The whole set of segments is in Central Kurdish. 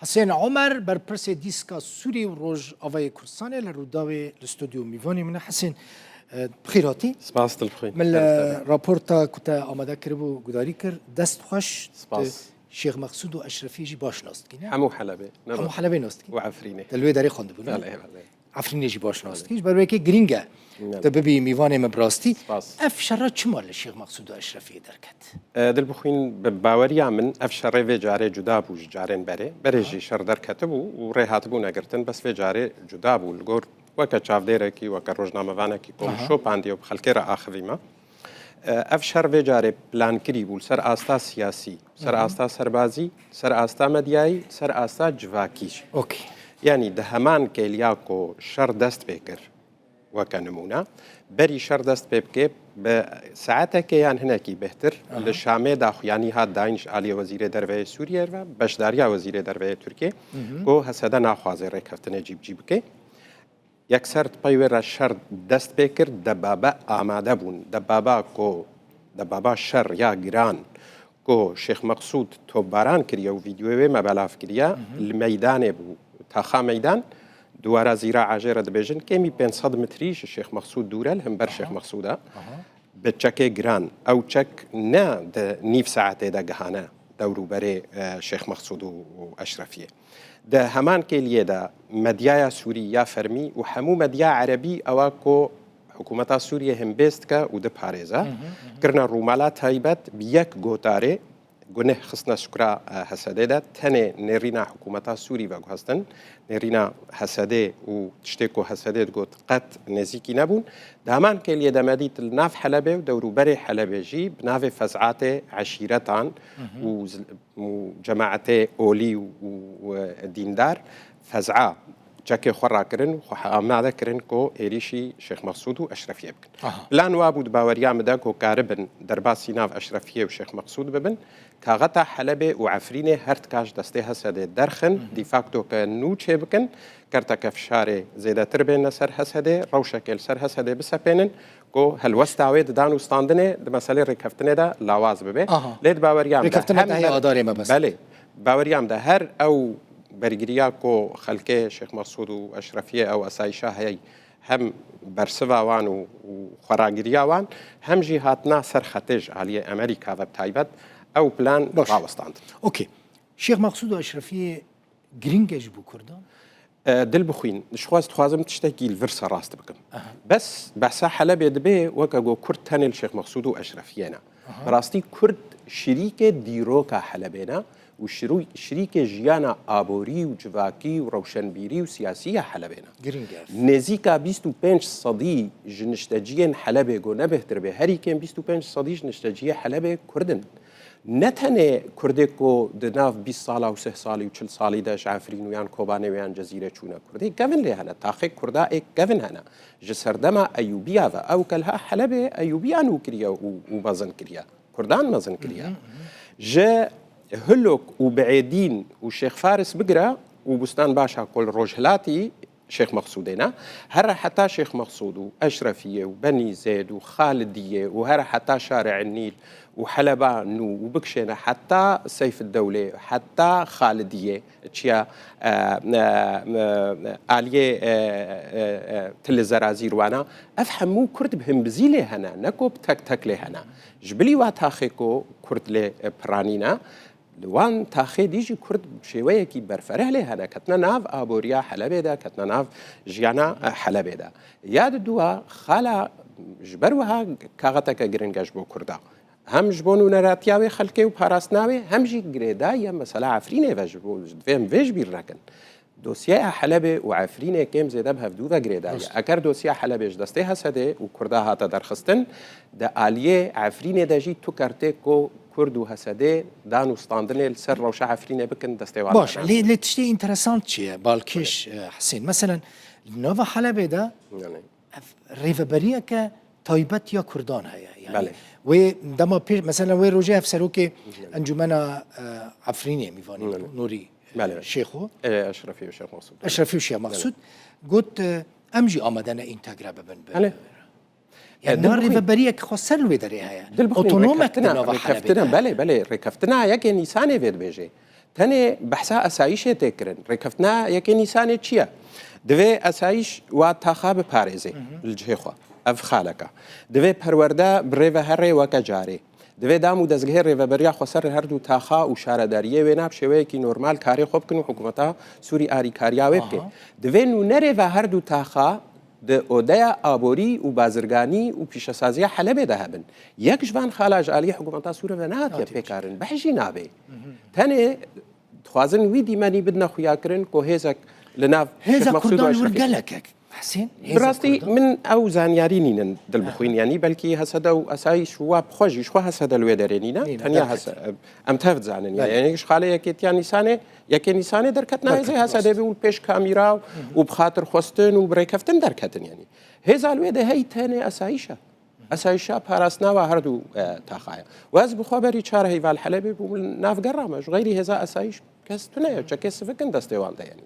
حسین عمر بر پرس دیسکا سوری و روز آوای کردستان لروداوی الاستودیو میوانی من حسین بخیراتی سپاس البخیر من راپورتا کتا آماده کربو گداری کر دست خوش سپاس شیخ مقصود و اشرفی جی باش ناست کی نه همو حلبه همو حلبه ناست کی وعفرینه دلوی داری خونده بود بله عفرینه جی باش ناست کیش برای که گرینگه تببی میوانی مبراستی سپاس اف شرط چمال شیخ مقصود و اشرفی درکت دلبخوین باوریا من اف شر و جاره جدا بو جارن بره شر در کتبو و ریحات بو نگرتن بس و جاره جدا بو الگور وکا چافدیره کی وکا روزنامه وانه کی کم شو پاندی و خلکی را آخری ما اف شر و جاره پلان کری بول سر آستا سیاسی سر آستا سربازی سر آستا مدیایی سر آستا جواکیش اوکی يعني ده همان كيلياكو شر دست بكر وكنمونا بري شر دست بكر بساعتك يعني هناكي بهتر للشامي داخل يعني هاد داينش علي وزير دربه سوريا و بشداريا وزير دربه تركيا كو هسدا ناخوازي ريكفتنا جيبكي يكسر تبايور شر دست بكر دبابا آماده بون دبابا شر يا جيران كو شيخ مقصود توباران كريا وفيديو ما بلاف كريا الميدان بو تاخا ميدان دوارا زراعة جيرة دبيجن كيمي 500 متريش الشيخ مقصود دورال هم بر شيخ مقصودا بتشكي جران أو تشك نا ده نيف ساعته ده جهانا دورو بري شيخ مقصود وأشرفية ده همان كيليه ده مديايا سوريا فرمي وحمو مديا عربي أواكو حكومة سوريا هم بيستكا وده باريزا كرنا رومالات هايبت بيك غوتاري گونه خصنا شکر حسده ده تنه نرینا حکومت سوری و گوهستن نرینا حسده و تشتکو حسده گوت قط نزیکی نبون دامان کلیه دمادیت الناف حلبه و دوروبر حلبه جی بناف فزعات عشیرتان و جماعت اولی و دیندار فزعه جاكي خورا كرن وحامنا كرن كو إيريشي شيخ مقصود وأشرفية بكن لان وابود باوريا مداكو كاربن درباسي ناف أشرفية وشيخ مقصود ببن كاغتا حلبة وعفرينة هرتكاش دستيها سادة درخن دي فاكتو كنوچه بكن كرتا كفشاري زيادة تربين سر هسده روشكل سر هسده بسابينن كو هالوستاوي دانو ستاندنه دمسالي ركفتنه دا لاواز ببه ليد باوريا ركفتنه دا هي آداري ما بس بله باوريا ده هر أو برگریاکو خلکه شیخ مقصود و اشرفیه او اسایشا هی هم برسوا وان و خراگریا وان هم جهاتنا سر خطج علی امریکا و تایبت او پلان راوستاند اوکی شیخ مقصود و اشرفیه گرینگش بو کردان دل بخوين شخواز تخوازم تشتكي الفرصة راست بكم بس بحسا حلبة دبي وكاقو كرد تاني الشيخ مقصود وأشرفينا راستي كرد شريك ديروكا حلبينا وشريك جيانا آبوري وجواكي وروشنبيري وسياسية حلبينا نزيكا 25 صدي جنشتاجيين حلبة قو نبهتر به هري كان 25 صدي جنشتاجية حلبة كردن نتنه كردكو دناف 20 ساله و 3 ساله و 40 ساله داش عفرين ويان كوباني ويان جزيره چونه كردي كفن لي هنا تاخي كردا اك كفن هنا جسردما ايوبيا او كلها حلبه ايوبيا نو كريا ومازن كريا كردان مازن كريا جا هلوك وبعيدين وشيخ فارس بقرا وبستان باشا كل روجهلاتي شيخ مقصودنا هر حتى شيخ مقصود وأشرفية وبني زيد وخالدية وهر حتى شارع النيل وحلبان وبكشنا حتى سيف الدولة حتى خالدية تشيا آلية تل زرازير وانا أفهمو كرد بهم بزيلي هنا نكو بتك لي هنا جبلي واتاخيكو كرد لي برانينا لوان تاخي ديجي كرد شوية كي برفره لها أنا كتنا ناف آبوريا حلبة دا كتنا ناف جيانا حلبة دا ياد دوا خالا جبروها كاغتك جرينجاش بو كردا هم جبونو نراتياوي خلقه وباراستناوي هم جي جريدا يا مسألة عفرينة وجبو فهم ويش بيركن دوسيا حلبة وعفرينة كم زيدا بهفدوها جريدا أكر دوسيا حلبة جدستها سده وكردا هاتا درخستن دا آلية عفرينة دا جي تو كارتيكو كردو هسده دانو ستاندنه السر روشا عفرينه بكن دستيوال باش لي تشتي انترسانت شيء بالكيش حسين مثلا نوفا حلبة ده ريفبريا ك تايبت يا كردان هيا يعني ودما مثلا وين روجه في سروكي انجمنا عفرينه ميفاني نوري شيخو اشرفي وشيخ مقصود اشرفي وشيخ مقصود قلت امجي امدنا انتجرا ببن يعني نار ريفبريك خسر له دري هيا اوتونومك ركفتنا بله ركفتنا يك نيسانه فيد بيجي تنه بحثا اسایش تکرن رکفتنا یکی نیسان چیه دوی اسایش و تاخاب پارێزێ الجهه خو اف خالکا دوی پرورده بریو هر وک جاری دوی دام و دزگه ریوبریا خو سر هر دو تاخا و شارداریه و ناب شوی کی نورمال کاری خوب کنو حکومتا سوری آری کاریا وبکه دوی نو نره و هر دو تاخا د اودیا آبوری و بازرگانی و پیشسازی حلب ده هبن یک جوان خالاج علی حکومتا سوره و نهات یا پیکارن بحجی نابه تنه خوازن وی دیمانی بدنا خویا کرن کو هزک لناف هذا كردان ورقلك حسين براستي من او زانيارينين دل بخوين يعني بلكي هسدا واساي شو بخوجي شو هسدا الويدرينينا تانيا هس ام تفت زانن يعني ايش خاله يكيت يعني سانه يكي نسانه دركتنا زي هسدا بيقول بيش كاميرا وبخاطر خوستن وبريكفتن دركتن يعني هذا الويد هي تاني اسايشا باراسنا وهردو تاخايا واز بخبري چار هي والحلبي ناف قرامش غيري هذا اسايش كستنا كيس فكن دستيوان يعني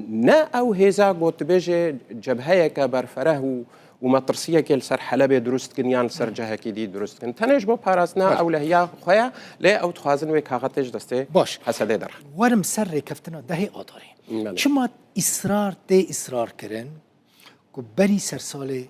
نا او هزا قوت بيجي جبهه كبرفره ومطرسيه كل سر حلبه درست كنيان سر جهه كدي درست كن تنج بو باراسنا او لهيا خويا لا او تخازن وي كاغتج دسته باش حسده در ورم سر كفتنا ده اوداري شما اصرار كرن كبري سرساله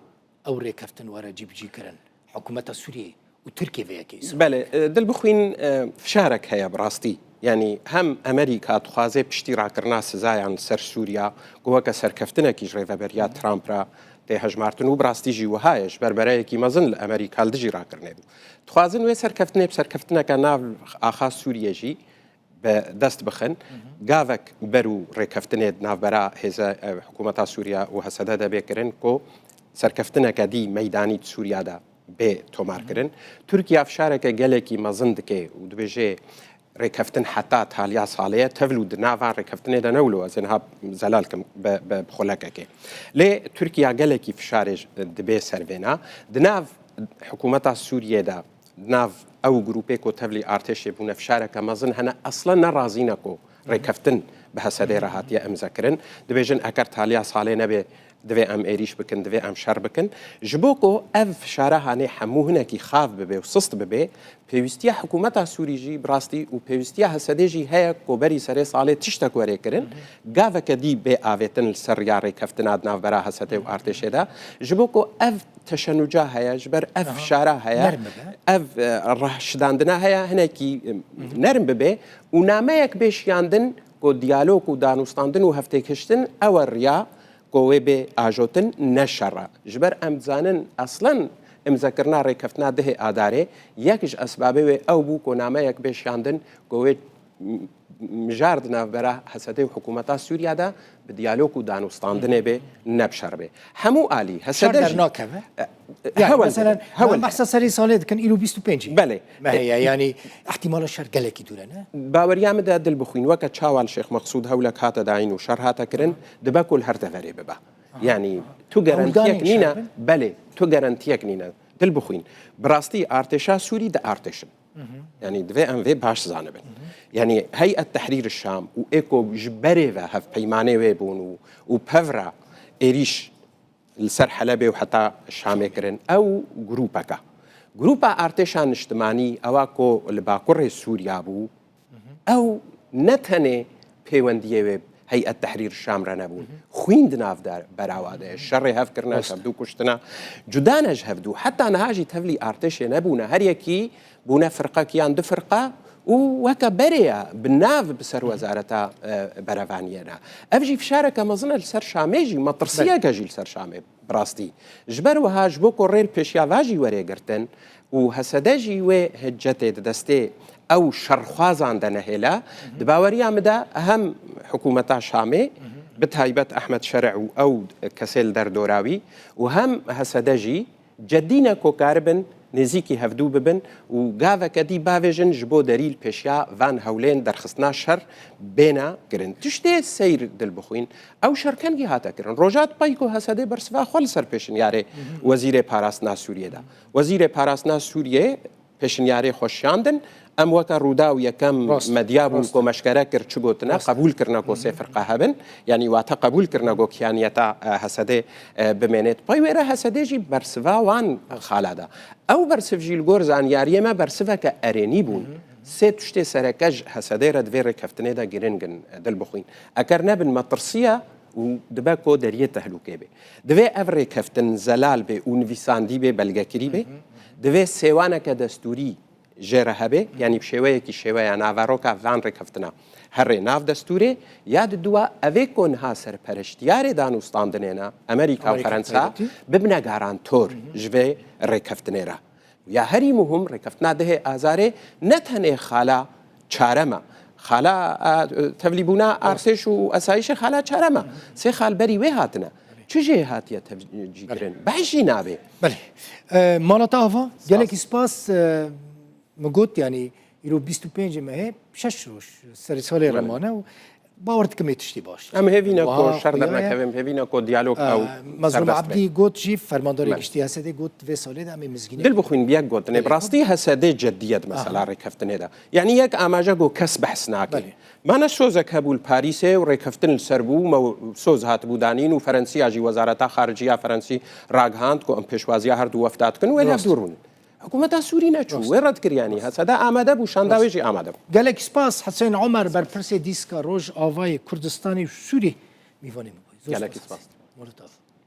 او ريكفتن ورا جيبجي كرن حكومه سوريا وتركيا فيكي بله دل بخوين فشارك هيا براستي يعني هم امريكا تخوازه پشتی راکرنا سزایان سر سوریا گوکه سرکفتنه کی ریوبریا ترامپ را ته هجمارتن و براستی جی وهایش بربره کی مزن امریکا دجی راکرنه تخوازن و سرکفتنه کنا اخا سوریا جی به دست بخن گاوک برو ریکفتنه نافبرا هزا حکومت سوریا و حسده ده بکرن کو سرکفتنه کدی میدانی سوریا ده به تومار کرن ترکیه افشارک گلکی مزند که و دبجه ركفتن حتى تاليا صاليه تفلود نافا ركفتن دنولو زنها زلالكم بخلكك لي تركيا قالكي في شارج دبي سرفينا دناف حكومه سوريا دا دناف او جروبيكو تفلي ارتش بون في شارك مازن هنا اصلا نرازينكو ركفتن بهسديره هاتيا امذكرن دبيجن اكر تاليا صاليه نبي دوی ام ایریش بکن دوی ام شر بکن جبوکو اف شاره هنی حمو هنکی خاف ببه و سست ببه پیوستیا حکومت سوری جی براستی و پیوستیا حسده جی هیا کوبری سر ساله تشتک وری کرن گاو کدی به آویتن سر یاری کفتن ادنا برا حسده و ارتش دا جبوکو اف تشنجا هیا جبر اف شاره هیا اف رشداندنا هیا هنکی نرم ببه و نامه یک بیش یاندن کو دیالوگ و دانستاندن و هفته کشتن اور یا قوه به آجوتن نشرا جبر امزانن اصلا امذكرنا ريكفتنا ده آداره يكش اسبابه او بو كنامه يك بشاندن قوه مجاردنا برا حسده حكومتا سوريا دا بديالوگ و دانستاندنه به نبشر به همو آلي حسده شردرناك يعني مثلا بحث سري صالد كان إلو 25 بله ما هي يعني احتمال الشر قالك دولنا باوريام ده دل بخوين وقت تشاوال شيخ مقصود هولك هاتا داعين وشر هاتا كرن دباكل هر تفري ببا يعني تو جارانتيك نينا بله تو جارانتيك نينا دل بخوين براستي ارتشا سوري ده ارتشن يعني دوی ام وی باش زانبن يعني هيئة تحرير الشام و ايكو جبري و هف بيمانه و بون و بفرا ايريش السر حلبه و حتى الشام كرن او جروبا ارتشان اجتماعي اواكو الباقر سوريا بو او نتنه بيونديه و هيئة تحرير الشام رنبون خوين دناف دار براواده الشر هف كرنا شبدو كشتنا جدانج هفدو حتى نهاجي تفلي ارتش نبونا هر يكي بونا فرقه كيان دو فرقه وكا بريا بالناف بسر وزارة برافانينا افجي في شاركة مظنة لسر شاميجي مطرسية كاجي لسر شامي براستي جبروها جبوكو ريل بيشيا واجي وري قرتن وهسداجي وهجتي دستي او شرخوازان دنهلا دباوريا مدا اهم حكومة شامي بتهيبت احمد شرع او كسيل دردوراوي وهم هسداجي جدينا كوكاربن نزيكي هفدو ببن و گاوه کدی باویجن جبو دلیل پیشیا وان هولین درخستنا شر بینا کرن تشتی سیر دل بخوین او شرکنگی هاتا کرن روجات پایکو حسده برسوا خال سر پیشن یاره وزیر پاراسنا سوریه دا وزیر پاراسنا سوریه پیشن یاره خوشیاندن ام وکا رودا و یکم مدیابون کو مشکره کر چگوتنا قبول کرنا کو سفر قهبن یعنی واتا قبول کرنا کو کیانیتا حسده بمنت پای وره حسده جی برسوا وان خالادا او برسف جیل گورزان یاری ما برسفا که ارینی بون سێ تشتێ سەرەکەش هەسەدەیرە دوێ ڕێککەفتنێدا گرنگن دڵ بخوین ئەگەر نەبن مەترسیە و دبە کۆ دەریێت تەهلوکێ بێ دوێ ئەڤ ڕێککەفتن زەلال بێ و نویساندی بێ بەلگەکری بێ دوێ سێوانەکە دەستوری ژێرە هەبێ ینی شێوەیەکی شێوەیە ناڤڕۆکە ڤان ڕێککەفتنە هەرێ ناو دەستورێ یاد دووە ئەوێ کۆنها سەرپەرشتیارێ دانوستاندنێنە ئەمریکا و فەرەنسا ببنە گارانتۆر ژێ ڕێککەفتنێرە یا هەری مهم ڕێککەفتنا دەهێ ئازارێ نەتەنێ خالا چارەمە خالا تەڤلیبوونا ئارسێش و ئەسایشە خالا چارەمە سێ خالبەری وێ هاتنە چژێ هاتیە تەجیگرن بەشی نابێ بله مالات آوا گلکی سپاس مگوت یعنی ایرو 25 ماه 6 روز سری سال رمانه و باورت کمی تشتی باش ام هیوینا کو شر در نکویم هیوینا کو دیالوگ او مظلوم عبدی گوت جی فرمانداری گشتی هسته گوت و ساله ده مزگینی دل بخوین بیاک گوت نه براستی هسته جدیت مثلا ڕێککەفتنێ دا یعنی یک ئاماژە گو کەس بەحس ناکەی مانە شۆزێک هەبوو پاریسێ و ڕێککەفتن سەر بوو سۆز هاتبوو دانین و فەرەنسیاژی وەزارەتا خارجیە فەرەنسی ڕاگهاند کو ئەم پێشوازیە هەردوو وەفتاتکن وێ هەفتوڕون حکوومەتە سووری نەچوو وێ ڕەتکریانی هەسەدا ئامادە بوو شانداوێژی ئامادە بوو گەلێکی سپاس حسین عمر بەرپرسێ دیسکە ڕۆژ ئاوای کوردستانی سووری میوانی گەلێکی سپاس مورد